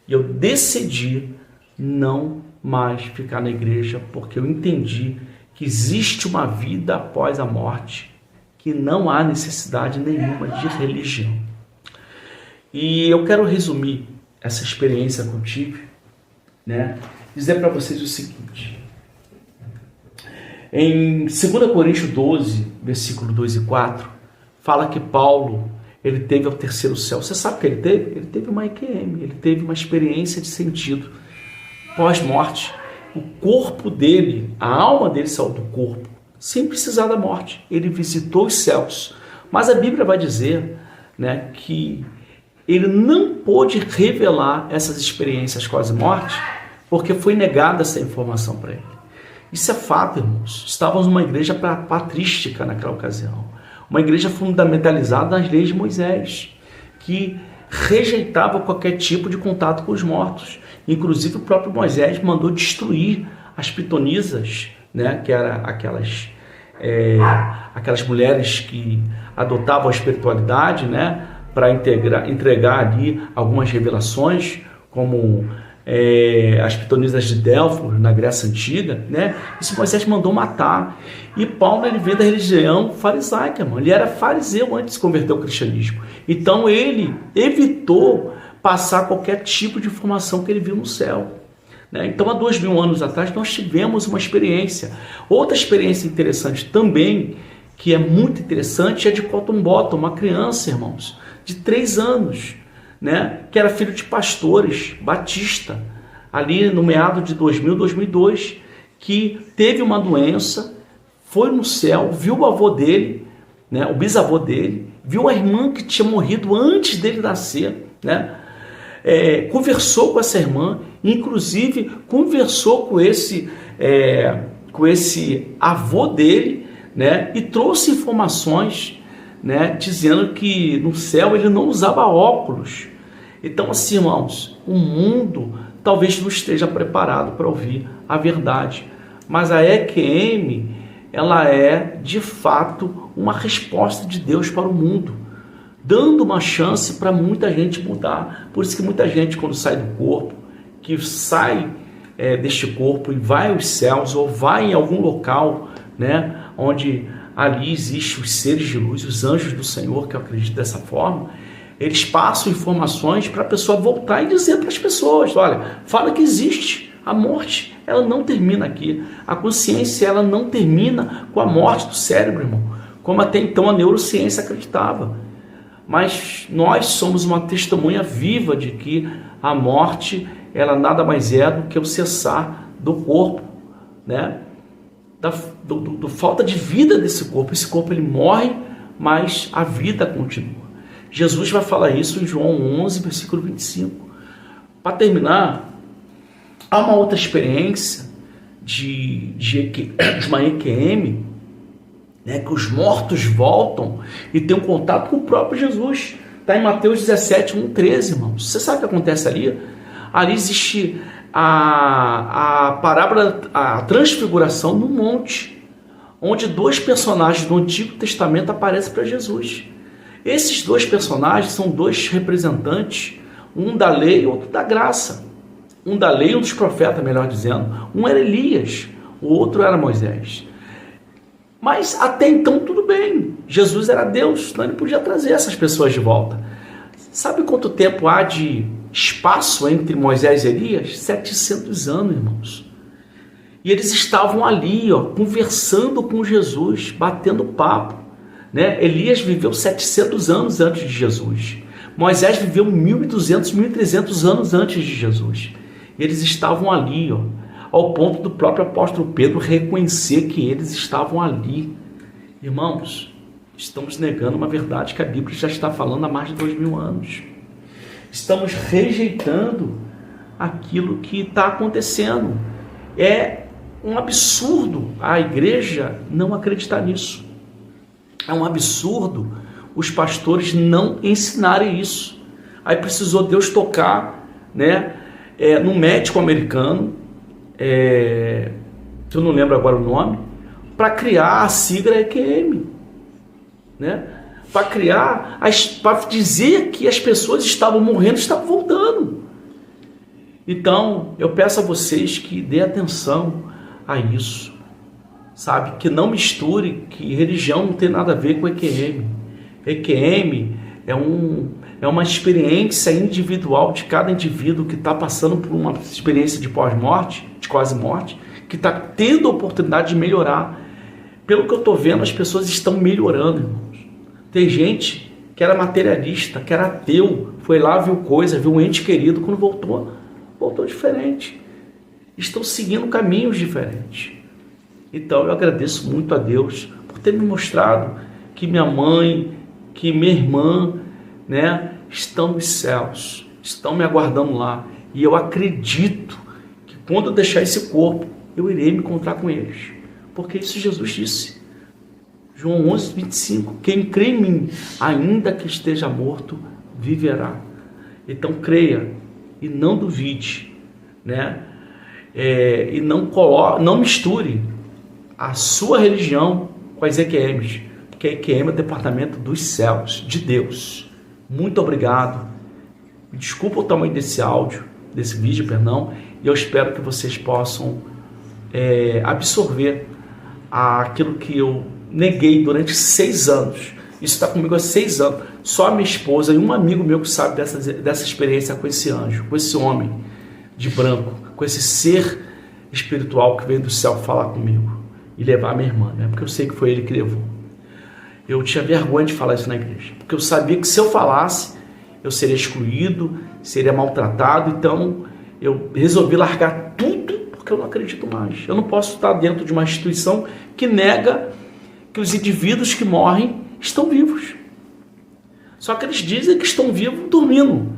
E eu decidi não mais ficar na igreja, porque eu entendi que existe uma vida após a morte, que não há necessidade nenhuma de religião. E eu quero resumir essa experiência que eu tive, né? Dizer para vocês o seguinte. Em 2 Coríntios 12, versículo 2 e 4, fala que Paulo, ele teve ao terceiro céu. Você sabe o que ele teve? Ele teve uma EQM, ele teve uma experiência de sentido pós-morte. o corpo dele, a alma dele saiu do corpo, sem precisar da morte. Ele visitou os céus. Mas a Bíblia vai dizer, né, que ele não pôde revelar essas experiências quase-morte, porque foi negada essa informação para ele. Isso é fato, irmãos. Estávamos numa igreja patrística naquela ocasião. Uma igreja fundamentalizada nas leis de Moisés, que rejeitava qualquer tipo de contato com os mortos. Inclusive, o próprio Moisés mandou destruir as pitonisas, né, que eram aquelas mulheres que adotavam a espiritualidade, né, para entregar ali algumas revelações, como as pitonisas de Delfos, na Grécia Antiga, né? Isso Moisés mandou matar. E Paulo, ele veio da religião farisaica, mano. Ele era fariseu antes de se converter ao cristianismo. Então ele evitou passar qualquer tipo de informação que ele viu no céu, né? Então, há 2000 anos atrás, nós tivemos uma experiência. Outra experiência interessante também, que é muito interessante, é de Cotton Bottom, uma criança, irmãos, de 3 anos, né, que era filho de pastores, batista, ali no meado de 2000, 2002, que teve uma doença, foi no céu, viu o avô dele, né, o bisavô dele, viu a irmã que tinha morrido antes dele nascer, né, conversou com essa irmã, inclusive conversou com esse avô dele, né, e trouxe informações, né, dizendo que no céu ele não usava óculos. Então, assim, irmãos, o mundo talvez não esteja preparado para ouvir a verdade, mas a EQM, ela é de fato uma resposta de Deus para o mundo, dando uma chance para muita gente mudar. Por isso que muita gente, quando sai do corpo, que sai deste corpo e vai aos céus, ou vai em algum local, né, onde ali existem os seres de luz, os anjos do Senhor, que eu acredito dessa forma, eles passam informações para a pessoa voltar e dizer para as pessoas: olha, fala que existe a morte, ela não termina aqui, a consciência, ela não termina com a morte do cérebro, irmão, como até então a neurociência acreditava. Mas nós somos uma testemunha viva de que a morte, ela nada mais é do que o cessar do corpo, né? Do falta de vida desse corpo. Esse corpo, ele morre, mas a vida continua. Jesus vai falar isso em João 11, versículo 25. Para terminar, há uma outra experiência de uma EQM, né, que os mortos voltam e tem um contato com o próprio Jesus. Está em Mateus 17, 1, 13, irmãos. Você sabe o que acontece ali? Ali existe a parábola, a transfiguração no monte, onde 2 personagens do Antigo Testamento aparecem para Jesus. Esses 2 personagens são 2 representantes, um da lei e outro da graça. Um da lei e um dos profetas, melhor dizendo. Um era Elias, o outro era Moisés. Mas até então tudo bem, Jesus era Deus, então ele podia trazer essas pessoas de volta. Sabe quanto tempo há de espaço entre Moisés e Elias? 700 anos, irmãos. E eles estavam ali, conversando com Jesus, batendo papo, né? Elias viveu 700 anos antes de Jesus. Moisés viveu 1.200, 1.300 anos antes de Jesus. E eles estavam ali, ao ponto do próprio apóstolo Pedro reconhecer que eles estavam ali. Irmãos, estamos negando uma verdade que a Bíblia já está falando há mais de 2000 anos. Estamos rejeitando aquilo que está acontecendo. É um absurdo a igreja não acreditar nisso. É um absurdo os pastores não ensinarem isso. Aí precisou Deus tocar, né, num médico americano, que eu não lembro agora o nome, para criar a sigla EQM, né? Para dizer que as pessoas estavam morrendo, estavam voltando. Então, eu peço a vocês que dê atenção a isso, sabe? Que não misture, que religião não tem nada a ver com EQM. EQM é uma experiência individual de cada indivíduo que está passando por uma experiência de pós-morte, de quase morte, que está tendo a oportunidade de melhorar. Pelo que eu estou vendo, as pessoas estão melhorando, irmãos. Tem gente que era materialista, que era ateu, foi lá, viu coisa, viu um ente querido, quando voltou diferente. estão seguindo caminhos diferentes. Então eu agradeço muito a Deus por ter me mostrado que minha mãe, que minha irmã, né, estão nos céus, estão me aguardando lá. E eu acredito que quando eu deixar esse corpo, eu irei me encontrar com eles. Porque isso Jesus disse. João 11:25, quem crê em mim, ainda que esteja morto, viverá. Então creia e não duvide, né? E não misture a sua religião com as EQMs, porque a EQM é o departamento dos céus, de Deus. Muito obrigado. Desculpa o tamanho desse áudio, desse vídeo, perdão, e eu espero que vocês possam absorver aquilo que eu neguei durante 6 anos. Isso está comigo há 6 anos. Só a minha esposa e um amigo meu que sabe dessa experiência com esse anjo, com esse homem de branco, com esse ser espiritual que veio do céu falar comigo e levar a minha irmã, né? Porque eu sei que foi ele que levou. Eu tinha vergonha de falar isso na igreja, porque eu sabia que se eu falasse, eu seria excluído, seria maltratado. Então eu resolvi largar tudo, porque eu não acredito mais. Eu não posso estar dentro de uma instituição que nega que os indivíduos que morrem estão vivos. Só que eles dizem que estão vivos dormindo.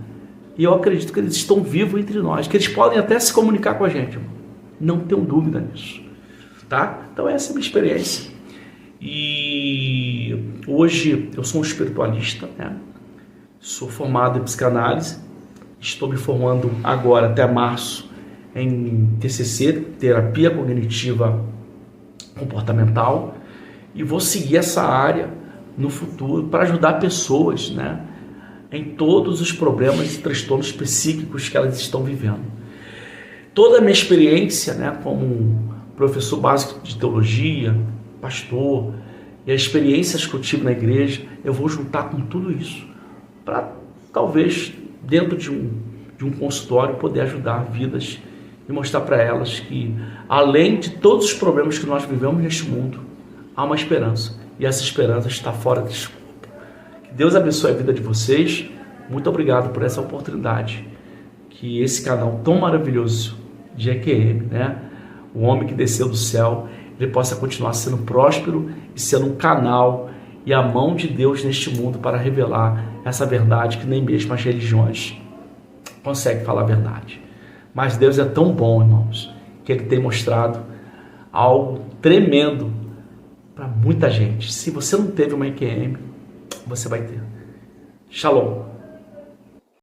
E eu acredito que eles estão vivos entre nós, que eles podem até se comunicar com a gente. Não tenho dúvida nisso. Tá? Então essa é a minha experiência. E hoje eu sou um espiritualista, né? Sou formado em psicanálise. Estou me formando agora, até março, em TCC, Terapia Cognitiva Comportamental. E vou seguir essa área no futuro para ajudar pessoas, né, em todos os problemas e transtornos psíquicos que elas estão vivendo. Toda a minha experiência, né, como professor básico de teologia, pastor, e as experiências que eu tive na igreja, eu vou juntar com tudo isso para talvez dentro de um consultório poder ajudar vidas e mostrar para elas que além de todos os problemas que nós vivemos neste mundo, há uma esperança, e essa esperança está fora desse corpo. Que Deus abençoe a vida de vocês. Muito obrigado por essa oportunidade. Que esse canal tão maravilhoso de EQM, né, o homem que desceu do céu, ele possa continuar sendo próspero e sendo um canal e a mão de Deus neste mundo para revelar essa verdade que nem mesmo as religiões conseguem falar a verdade. Mas Deus é tão bom, irmãos, que Ele tem mostrado algo tremendo para muita gente. Se você não teve uma EQM, você vai ter. Shalom.